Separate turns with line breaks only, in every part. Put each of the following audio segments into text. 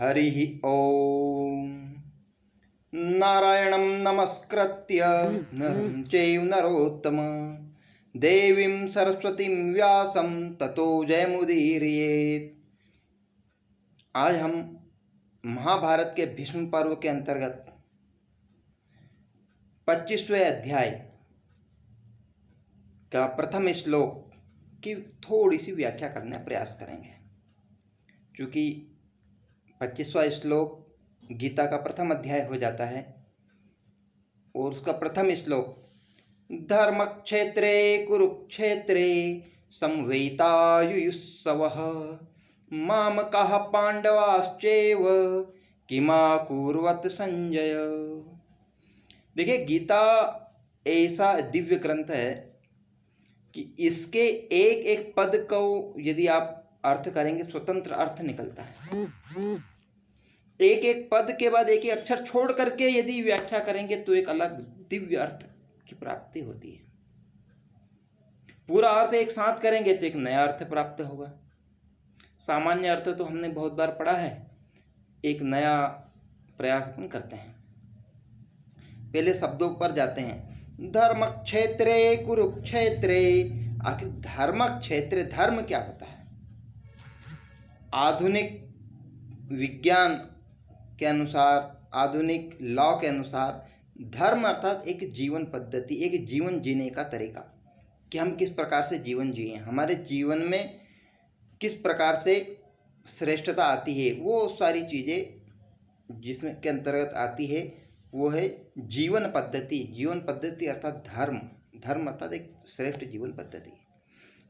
हरिः ॐ। नारायणं नमस्कृत्य नरं चैव नरोत्तमं देवीं सरस्वतीं व्यासं ततो जयमुदीरयेत्। आज हम महाभारत के भीष्म पर्व के अंतर्गत 25वें अध्याय का प्रथम श्लोक की थोड़ी सी व्याख्या करने का प्रयास करेंगे। चूँकि 25वां श्लोक गीता का प्रथम अध्याय हो जाता है और उसका प्रथम श्लोक धर्म क्षेत्रे कुरुक्षेत्रे संवेतायुयुस्सवः मामकाः पांडवाश्चैव किमाकुर्वत संजय। देखिए, गीता ऐसा दिव्य ग्रंथ है कि इसके एक एक पद को यदि आप अर्थ करेंगे स्वतंत्र अर्थ निकलता है। एक एक पद के बाद एक एक अक्षर छोड़ करके यदि व्याख्या करेंगे तो एक अलग दिव्य अर्थ की प्राप्ति होती है। पूरा अर्थ एक साथ करेंगे तो एक नया अर्थ प्राप्त होगा। सामान्य अर्थ तो हमने बहुत बार पढ़ा है, एक नया प्रयास अपन करते हैं। पहले शब्दों पर जाते हैं। धर्म क्षेत्रे कुरुक्षेत्रे, आखिर धर्म क्षेत्र धर्म क्या होता है? आधुनिक विज्ञान के अनुसार, आधुनिक लॉ के अनुसार धर्म अर्थात एक जीवन पद्धति, एक जीवन जीने का तरीका कि हम किस प्रकार से जीवन जिए, हमारे जीवन में किस प्रकार से श्रेष्ठता आती है, वो सारी चीज़ें जिसमें के अंतर्गत आती है वो है जीवन पद्धति। जीवन पद्धति अर्थात धर्म, धर्म अर्थात एक श्रेष्ठ जीवन पद्धति।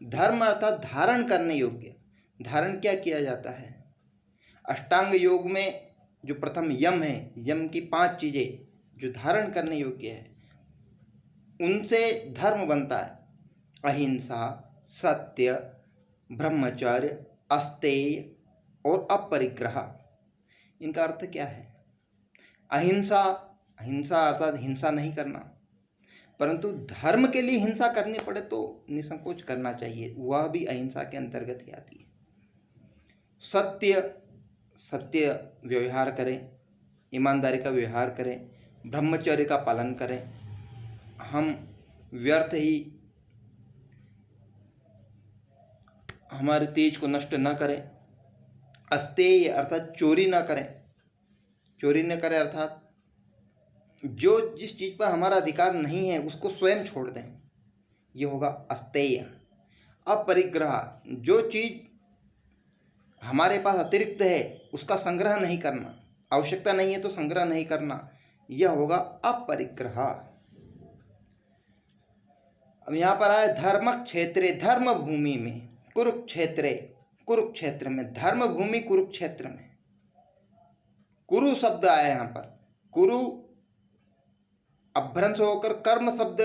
धर्म अर्थात धारण करने योग्य। धारण क्या किया जाता है? अष्टांग योग में जो प्रथम यम है, यम की 5 चीज़ें जो धारण करने योग्य है, उनसे धर्म बनता है। अहिंसा, सत्य, ब्रह्मचर्य, अस्तेय और अपरिग्रह। इनका अर्थ क्या है? अहिंसा, अहिंसा अर्थात हिंसा नहीं करना, परंतु धर्म के लिए हिंसा करनी पड़े तो निसंकोच करना चाहिए, वह भी अहिंसा के अंतर्गत ही आती है। सत्य, सत्य व्यवहार करें, ईमानदारी का व्यवहार करें, ब्रह्मचर्य का पालन करें, हम व्यर्थ ही हमारे तेज को नष्ट न करें। अस्तेय अर्थात चोरी न करें। चोरी न करें अर्थात जो जिस चीज़ पर हमारा अधिकार नहीं है उसको स्वयं छोड़ दें, ये होगा अस्तेय। अपरिग्रह, जो चीज़ हमारे पास अतिरिक्त है उसका संग्रह नहीं करना, आवश्यकता नहीं है तो संग्रह नहीं करना, यह होगा अपरिग्रह। अब यहाँ पर आए धर्म क्षेत्रे, धर्म भूमि में, कुरुक्षेत्रे, कुरुक्षेत्र में, धर्म भूमि कुरुक्षेत्र में। कुरु शब्द आया यहाँ पर। कुरु अभ्रंश होकर कर्म शब्द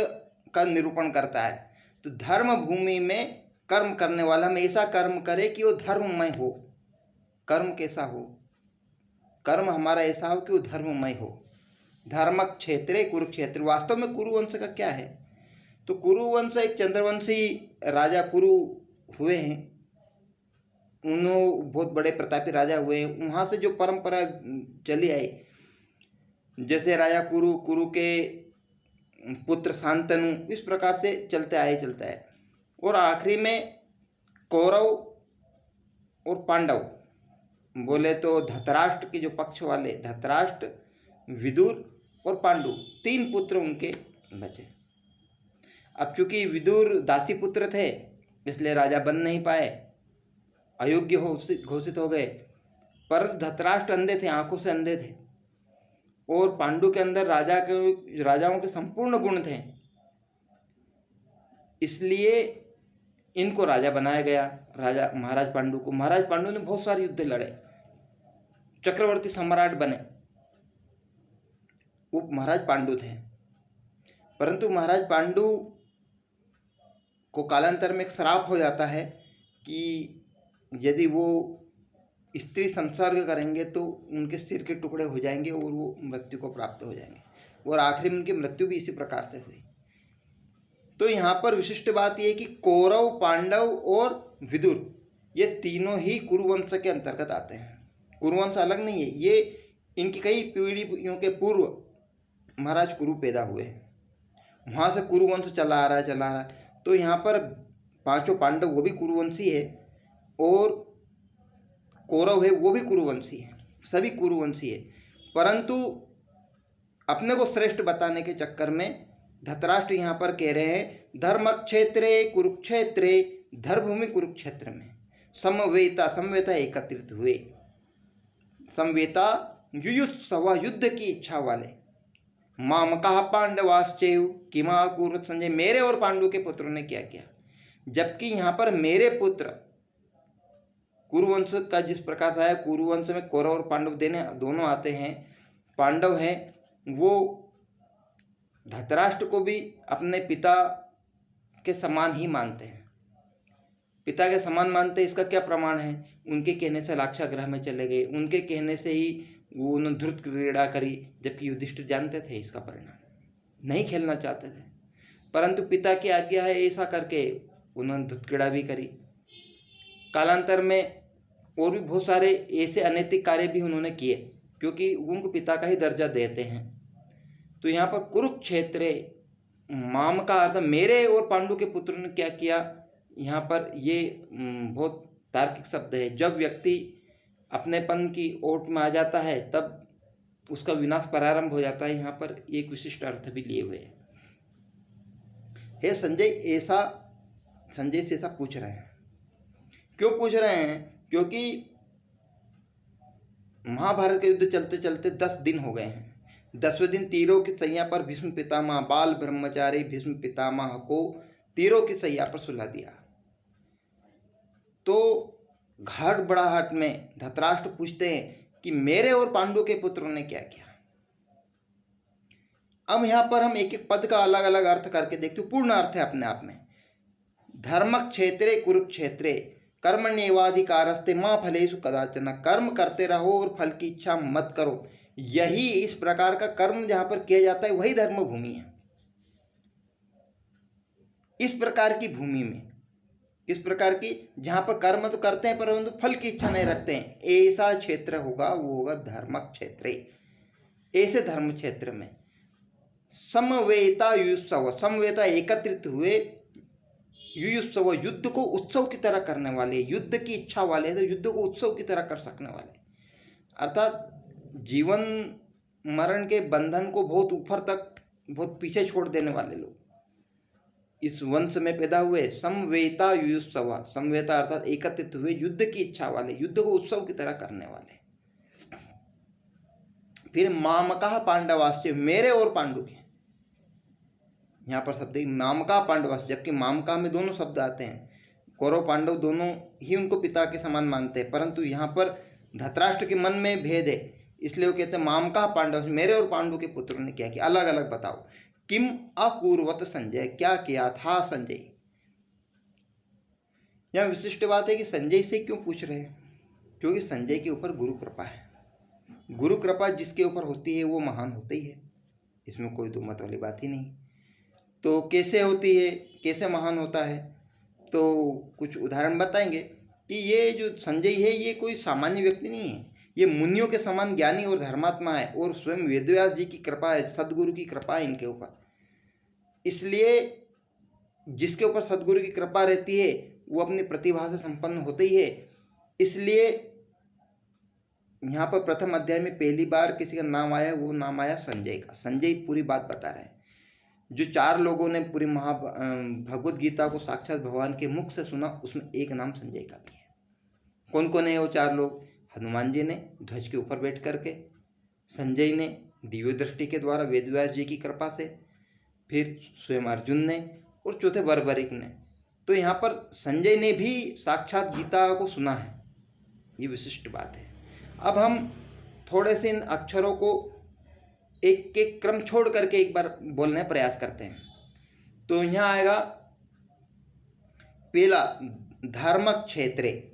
का निरूपण करता है। तो धर्म भूमि में कर्म करने वाला में ऐसा कर्म करे कि वो धर्ममय हो। कर्म कैसा हो? कर्म हमारा ऐसा हो कि वो धर्ममय हो। धर्म क्षेत्रे कुरुक्षेत्र। वास्तव में कुरुवंश का क्या है? तो कुरुवंश एक चंद्रवंशी राजा कुरु हुए हैं, उन्होंने बहुत बड़े प्रतापी राजा हुए हैं। वहाँ से जो परंपरा चली आई, जैसे राजा कुरु, कुरु के पुत्र शांतनु, इस प्रकार से चलता है। और आखिरी में कौरव और पांडव, बोले तो धृतराष्ट्र के जो पक्ष वाले, धृतराष्ट्र, विदुर और पांडु, 3 पुत्र उनके बचे। अब चूंकि विदुर दासी पुत्र थे इसलिए राजा बन नहीं पाए, अयोग्य घोषित हो गए। परंतु धृतराष्ट्र अंधे थे, आंखों से अंधे थे, और पांडु के अंदर राजाओं के संपूर्ण गुण थे, इसलिए इनको राजा बनाया गया। राजा महाराज पांडु को। महाराज पांडु ने बहुत सारे युद्ध लड़े, चक्रवर्ती सम्राट बने, वो महाराज पांडु थे। परंतु महाराज पांडु को कालांतर में एक श्राप हो जाता है कि यदि वो स्त्री संसर्ग करेंगे तो उनके सिर के टुकड़े हो जाएंगे और वो मृत्यु को प्राप्त हो जाएंगे, और आखिरी में उनकी मृत्यु भी इसी प्रकार से हुई। तो यहाँ पर विशिष्ट बात यह है कि कौरव, पांडव और विदुर, ये तीनों ही कुरुवंश के अंतर्गत आते हैं। कुरुवंश अलग नहीं है, ये इनकी कई पीढ़ियों के पूर्व महाराज कुरु पैदा हुए हैं, वहाँ से कुरुवंश चला आ रहा है। तो यहाँ पर पांचों पांडव वो भी कुरुवंशी है, और कौरव है वो भी कुरुवंशी है, सभी कुरुवंशी है। परंतु अपने को श्रेष्ठ बताने के चक्कर में धृतराष्ट्र यहाँ पर कह रहे हैं धर्म क्षेत्रे कुरुक्षेत्रे, धर्मभूमि कुरुक्षेत्र में समवेता एकत्रित हुए। समवेता युयुत्सव युद्ध की इच्छा वाले, मामका पांडवाश्चैव किमा कुरुत संजय, मेरे और पांडु के पुत्रों ने क्या किया। जबकि यहाँ पर मेरे पुत्र कुरुवंश का जिस प्रकार से आया, कुरुवंश में कौरव और पांडव दोनों आते हैं। पांडव हैं वो धृतराष्ट्र को भी अपने पिता के समान ही मानते हैं, पिता के समान मानते हैं। इसका क्या प्रमाण है, उनके कहने से लाक्षागृह में चले गए, उनके कहने से ही वो उन्होंने ध्रुत क्रीड़ा करी, जबकि युधिष्ठिर जानते थे इसका परिणाम, नहीं खेलना चाहते थे, परंतु पिता की आज्ञा है ऐसा करके उन्होंने ध्रुत क्रीड़ा भी करी। कालांतर में और भी बहुत सारे ऐसे अनैतिक कार्य भी उन्होंने किए, क्योंकि उनको पिता का ही दर्जा देते हैं। तो यहाँ पर कुरुक्षेत्र माम का अर्थ मेरे और पांडु के पुत्रों ने क्या किया, यहाँ पर ये बहुत तार्किक शब्द है। जब व्यक्ति अपनेपन की ओट में आ जाता है तब उसका विनाश प्रारंभ हो जाता है। यहाँ पर एक विशिष्ट अर्थ भी लिए हुए है। संजय से ऐसा पूछ रहे हैं, क्यों पूछ रहे हैं, क्योंकि महाभारत के युद्ध चलते चलते 10 दिन हो गए हैं। 10वें दिन तीरों की सैया पर भीष्म पितामह बाल ब्रह्मचारी भीष्म पितामह को तीरों की सैया पर सुला दिया। तो घबराहट में धृतराष्ट्र पूछते हैं कि मेरे और पांडु के पुत्रों ने क्या किया। अब यहाँ पर हम एक एक पद का अलग अलग अर्थ करके देखते हैं, पूर्ण अर्थ है अपने आप में। धर्म क्षेत्रे कुरुक्षेत्रे कर्मण्येवाधिकारस्ते मां फलेषु कदाचन, कर्म करते रहो और फल की इच्छा मत करो। यही इस प्रकार का कर्म जहां पर किया जाता है वही धर्म भूमि है। इस प्रकार की भूमि में, इस प्रकार की जहां पर कर्म तो करते हैं परंतु फल की इच्छा नहीं रखते हैं, ऐसा क्षेत्र होगा, वो होगा धर्म क्षेत्र। ऐसे धर्म क्षेत्र में समवेता युयुत्सव, समवेता एकत्रित हुए, युयुत्सव युद्ध को उत्सव की तरह करने वाले, युद्ध की इच्छा वाले, तो युद्ध को उत्सव की तरह कर सकने वाले, अर्थात जीवन मरण के बंधन को बहुत ऊपर तक, बहुत पीछे छोड़ देने वाले लोग इस वंश में पैदा हुए। समवेता युयुत्सव, समवेता अर्थात एकत्रित हुए, युद्ध की इच्छा वाले, युद्ध को उत्सव की तरह करने वाले। फिर मामका पांडवाश्च, मेरे और पांडु के, यहाँ पर शब्द मामका पांडवाश्च, जबकि मामका में दोनों शब्द आते हैं। कौरव पांडव दोनों ही उनको पिता के समान मानते हैं, परंतु यहाँ पर धृतराष्ट्र के मन में भेद है, इसलिए वो कहते हैं मामका पांडव, मेरे और पांडु के पुत्रों ने क्या किया, अलग अलग बताओ। किम अकुर्वत संजय, क्या किया था संजय। यह विशिष्ट बात है कि संजय से क्यों पूछ रहे हैं, क्योंकि संजय के ऊपर गुरु कृपा है। गुरु कृपा जिसके ऊपर होती है वो महान होता ही है, इसमें कोई दो मत वाली बात ही नहीं। तो कैसे होती है, कैसे महान होता है, तो कुछ उदाहरण बताएंगे कि ये जो संजय है ये कोई सामान्य व्यक्ति नहीं है, ये मुनियों के समान ज्ञानी और धर्मात्मा है, और स्वयं वेदव्यास जी की कृपा है, सदगुरु की कृपा है इनके ऊपर। इसलिए जिसके ऊपर सदगुरु की कृपा रहती है वो अपनी प्रतिभा से संपन्न होते ही है। इसलिए यहाँ पर प्रथम अध्याय में पहली बार किसी का नाम आया, वो नाम आया संजय का। संजय पूरी बात बता रहे हैं। जो 4 लोगों ने पूरी भगवद गीता को साक्षात भगवान के मुख से सुना, उसमें एक नाम संजय का भी है। कौन कौन है वो 4 लोग? हनुमान जी ने ध्वज के ऊपर बैठ करके, संजय ने दिव्य दृष्टि के द्वारा वेदव्यास जी की कृपा से, फिर स्वयं अर्जुन ने, और चौथे बर्बरिक ने। तो यहाँ पर संजय ने भी साक्षात गीता को सुना है, ये विशिष्ट बात है। अब हम थोड़े से इन अक्षरों को एक एक क्रम छोड़ करके एक बार बोलने का प्रयास करते हैं। तो यहाँ आएगा पहला धर्म क्षेत्रे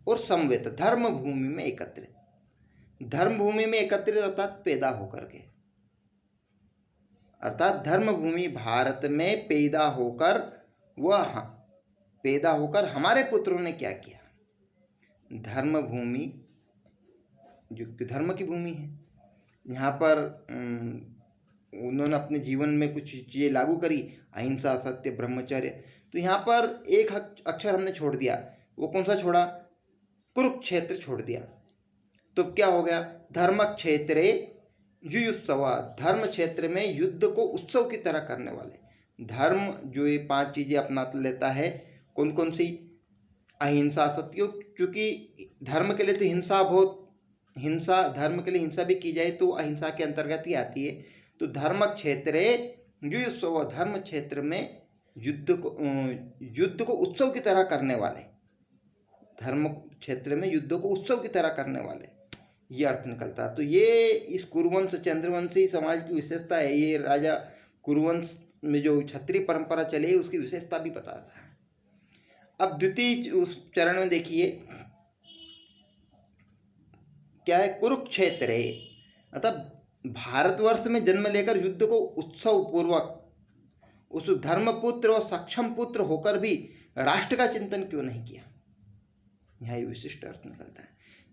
और समवेत, धर्म भूमि में एकत्रित। धर्म भूमि में एकत्रित अर्थात पैदा होकर के, अर्थात धर्म भूमि भारत में पैदा होकर हमारे पुत्रों ने क्या किया। धर्म भूमि जो कि धर्म की भूमि है। यहाँ पर उन्होंने अपने जीवन में कुछ चीज़ें लागू करी, अहिंसा, सत्य, ब्रह्मचर्य। तो यहाँ पर एक अक्षर हमने छोड़ दिया। वो कौन सा छोड़ा? कुरुक्षेत्र छोड़ दिया। तो क्या हो गया? धर्म क्षेत्रे युयुत्सव, धर्म क्षेत्र में युद्ध को उत्सव की तरह करने वाले। धर्म जो ये 5 चीजें अपना लेता है, कौन कौन सी? अहिंसा, सत्य। क्योंकि धर्म के लिए तो हिंसा धर्म के लिए हिंसा भी की जाए तो अहिंसा के अंतर्गत ही आती है। तो धर्म क्षेत्रे युयुत्सव, धर्म क्षेत्र में युद्ध को उत्सव की तरह करने वाले, धर्म क्षेत्र में युद्ध को उत्सव की तरह करने वाले, ये अर्थ निकलता है। तो ये इस कुरुवंश चंद्रवंशी समाज की विशेषता है। ये राजा कुरुवंश में जो क्षत्रिय परंपरा चली उसकी विशेषता भी बताता है। अब द्वितीय उस चरण में देखिए क्या है? कुरुक्षेत्र है, अतः भारतवर्ष में जन्म लेकर युद्ध को उत्सव पूर्वक उस धर्मपुत्र और सक्षम पुत्र होकर भी राष्ट्र का चिंतन क्यों नहीं किया? यहाँ ये विशिष्ट अर्थ निकलता है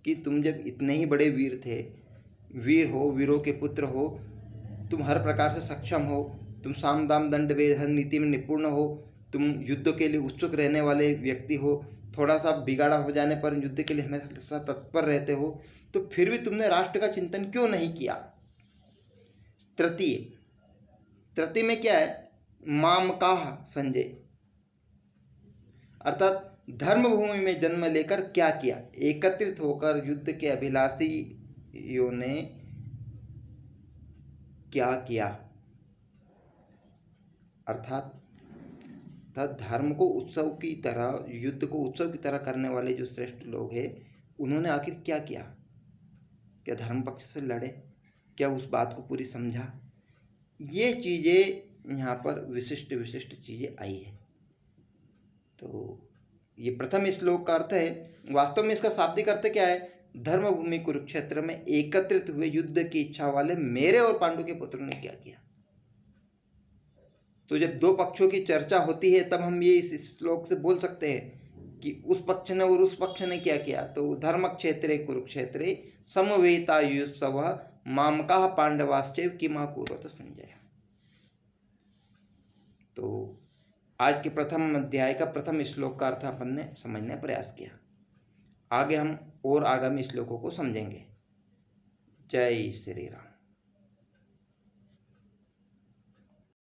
कि तुम जब इतने ही बड़े वीर थे, वीर हो, वीरों के पुत्र हो, तुम हर प्रकार से सक्षम हो, तुम साम दाम दंड भेद नीति में निपुण हो, तुम युद्ध के लिए उत्सुक रहने वाले व्यक्ति हो, थोड़ा सा बिगाड़ा हो जाने पर युद्ध के लिए हमेशा तत्पर रहते हो, तो फिर भी तुमने राष्ट्र का चिंतन क्यों नहीं किया? तृतीय में क्या है? मामकाह संजय, अर्थात धर्मभूमि में जन्म लेकर क्या किया? एकत्रित होकर युद्ध के अभिलाषियों ने क्या किया? अर्थात धर्म को उत्सव की तरह, युद्ध को उत्सव की तरह करने वाले जो श्रेष्ठ लोग हैं, उन्होंने आखिर क्या किया? क्या धर्म पक्ष से लड़े? क्या उस बात को पूरी समझा? ये चीजें यहाँ पर विशिष्ट चीजें आई है। तो ये प्रथम श्लोक का अर्थ है। वास्तव में इसका शाब्दिक अर्थ क्या है? धर्मभूमि कुरुक्षेत्र में एकत्रित हुए युद्ध की इच्छा वाले मेरे और पांडु के पुत्रों ने क्या किया? तो जब दो पक्षों की चर्चा होती है तब हम ये इस श्लोक से बोल सकते हैं कि उस पक्ष ने और उस पक्ष ने क्या किया। तो धर्म क्षेत्रे कुरुक्षेत्रे समवेतायुत्सव मामकाः पांडवाश्चैव किमा कुर्वत संजय। तो आज के प्रथम अध्याय का प्रथम श्लोक का अर्थ अपन ने समझने का प्रयास किया। आगे हम और आगामी श्लोकों को समझेंगे। जय श्री राम।